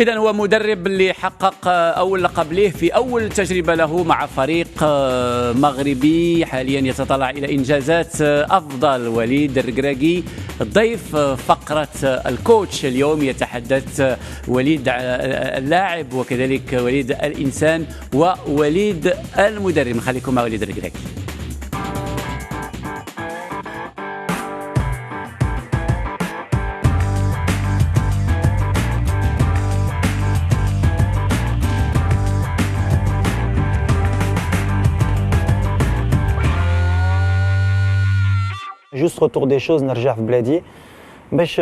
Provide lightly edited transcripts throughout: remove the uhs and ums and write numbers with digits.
إذا هو مدرب اللي حقق أول لقب له في أول تجربة له مع فريق مغربي، حاليا يتطلع إلى إنجازات أفضل. وليد الركراكي ضيف فقرة الكوتش اليوم، يتحدث وليد اللاعب وكذلك وليد الإنسان ووليد المدرب. نخليكم مع وليد الركراكي. Juste retour des choses, نرجع في بلادي باش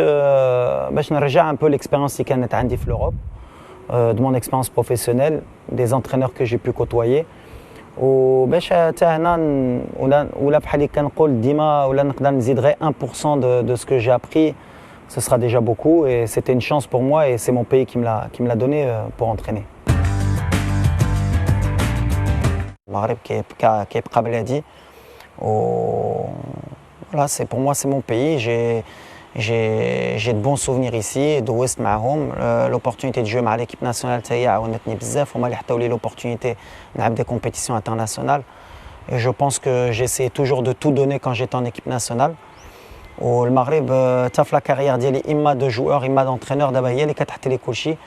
نرجع un peu l'expérience اللي كانت عندي في l'Europe, de mon expérience professionnelle, des entraîneurs que j'ai pu côtoyer. وباش حتى هنا ولا بحال اللي كنقول ديما ولا نقدر نزيد غير 1% de ce que j'ai appris, ce sera déjà beaucoup et c'était une chance pour moi et c'est mon pays qui me l'a donné pour entraîner. المغرب كيبقى بلادي. Voilà, pour moi, c'est mon pays. J'ai de bons souvenirs ici, de West معهم. L'opportunité de jouer avec l'équipe nationale, ça y est, عاونتني بزاف. وما اللي حطاو لي l'opportunité نلعب des compétitions internationales. Et je pense que j'essayais toujours de tout donner quand j'étais en équipe nationale. والمغرب حتى في لا كارير ديالي إما دو جوور إما دونترينور دابا هي اللي كتحط لي كلشي.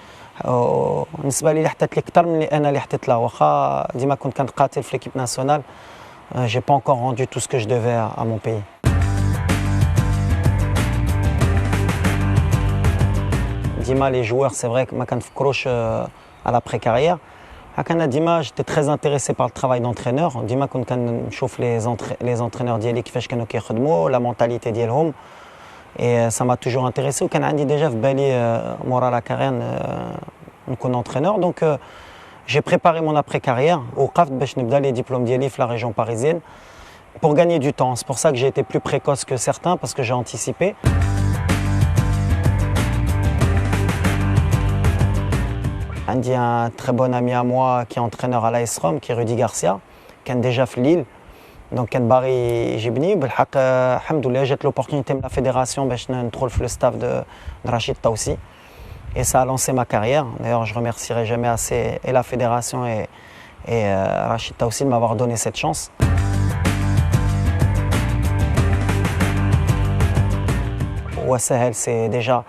بالنسبة لي حطت لي أكثر من اللي أنا اللي حطيت لها، واخا ديما كنت كنقاتل في l'équipe nationale. J'ai pas encore rendu tout ce que je devais à mon pays. Dima, les joueurs, c'est vrai que ma kanfkroch à l'après-carrière. Dima, j'étais très intéressé par le travail d'entraîneur. Dima, quand on chauffe les entraîneurs d'Yeli qui font la mentalité d'Yelhom. Et ça m'a toujours intéressé. Quand on a déjà Bali, Mora la carrière, un entraîneur. Donc, j'ai préparé mon après-carrière au CAF de les diplômes d'Yeli la région parisienne pour gagner du temps. C'est pour ça que j'ai été plus précoce que certains parce que j'ai anticipé. J'ai un très bon ami à moi qui est entraîneur à l'AS Rome, qui est Rudy Garcia, qui est déjà fait Lille. Donc, qui est Barry Jibni. J'ai l'opportunité de la fédération de le staff de Rachid Taoussi. Et ça a lancé ma carrière. D'ailleurs, je ne remercierai jamais assez et la fédération et Rachid Taoussi de m'avoir donné cette chance. Ouassahel, c'est déjà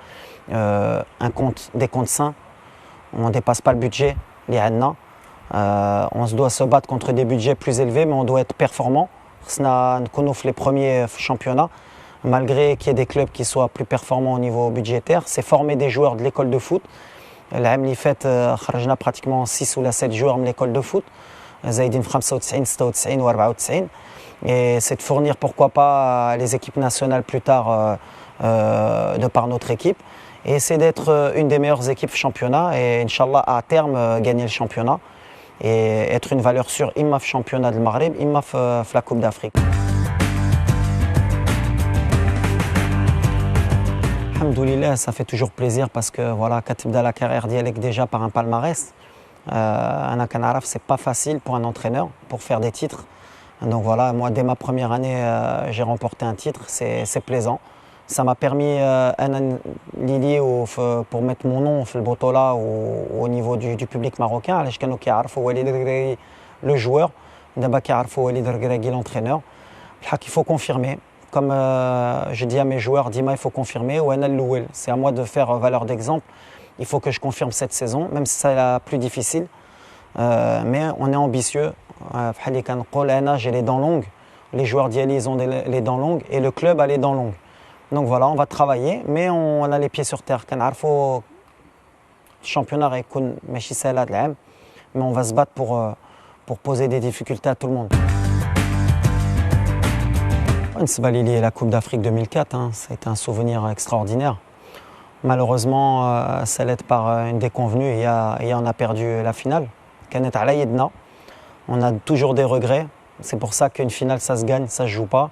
des comptes sains. On ne dépasse pas le budget, on se doit se battre contre des budgets plus élevés, mais on doit être performant. On a les premiers championnats, malgré qu'il y ait des clubs qui soient plus performants au niveau budgétaire. C'est former des joueurs de l'école de foot. L'AM Lifet, on a pratiquement 6 ou 7 joueurs de l'école de foot. Zaïdine 95, 96 ou 94. Et c'est de fournir, pourquoi pas, les équipes nationales plus tard de par notre équipe. Et c'est d'être une des meilleures équipes championnat et Inch'Allah à terme gagner le championnat et être une valeur sûre imma في championnat de Maghreb, imma في la Coupe d'Afrique. Alhamdoulilah, ça fait toujours plaisir parce que voilà, quand tu as la carrière dialecte déjà par un palmarès, c'est pas facile pour un entraîneur pour faire des titres. Donc voilà, moi dès ma première année, j'ai remporté un titre, c'est plaisant. Ça m'a permis pour mettre mon nom في البطولة au niveau du public marocain. علاش كانوا كيعرفوا وليد الركراكي le joueur, دابا كيعرفوا وليد الركراكي l'entraîneur. Il faut confirmer. Comme je dis à mes joueurs, Dima, il faut confirmer. C'est à moi de faire valeur d'exemple. Il faut que je confirme cette saison, même si c'est la plus difficile. Mais on est ambitieux. J'ai les dents longues. Les joueurs d'Yali, ils ont les dents longues et le club a les dents longues. Donc voilà, on va travailler, mais on a les pieds sur terre. Le championnat est mais on va se battre pour poser des difficultés à tout le monde. La Coupe d'Afrique 2004, c'était un souvenir extraordinaire. Malheureusement, ça l'aide par une déconvenue et on a perdu la finale. On a toujours des regrets. C'est pour ça qu'une finale, ça se gagne, ça ne se joue pas.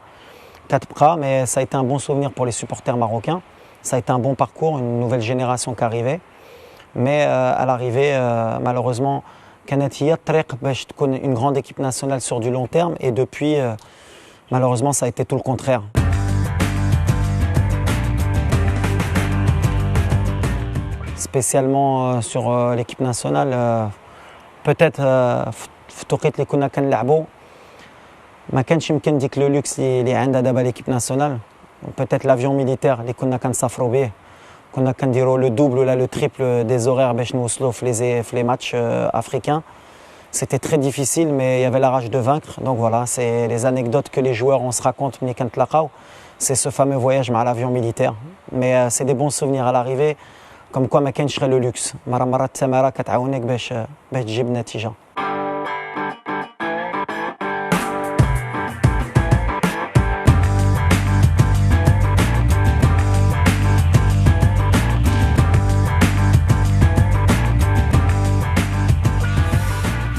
Mais ça a été un bon souvenir pour les supporters marocains. Ça a été un bon parcours, une nouvelle génération qui arrivait. Mais à l'arrivée, malheureusement, une grande équipe nationale sur du long terme. Et depuis, malheureusement, ça a été tout le contraire. spécialement sur l'équipe nationale. Peut-être في التوقيت اللي كنا كنلعبوا ما كانش يمكن ديك لو لوكس اللي عندها دابا ليكيب ناسيونال. Peut-être l'avion militaire اللي كنا كنسافروا به كنا كنديروا لو دوبل ولا لو تريبل دي زورير باش نوصلوا في les matchs africains. C'était très difficile, mais il y avait la rage de vaincre. Donc voilà, c'est les anecdotes que les joueurs on se raconte ملي كنتلاقاو. C'est ce fameux voyage مع l'avion militaire. Mais c'est des bons souvenirs à l'arrivée. Comme quoi ما كاينش غير لو لوكس. مرات التماره كتعاونك باش تجيب النتيجه.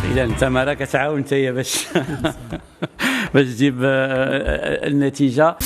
إذا التماره كتعاون حتى هي باش تجيب النتيجه.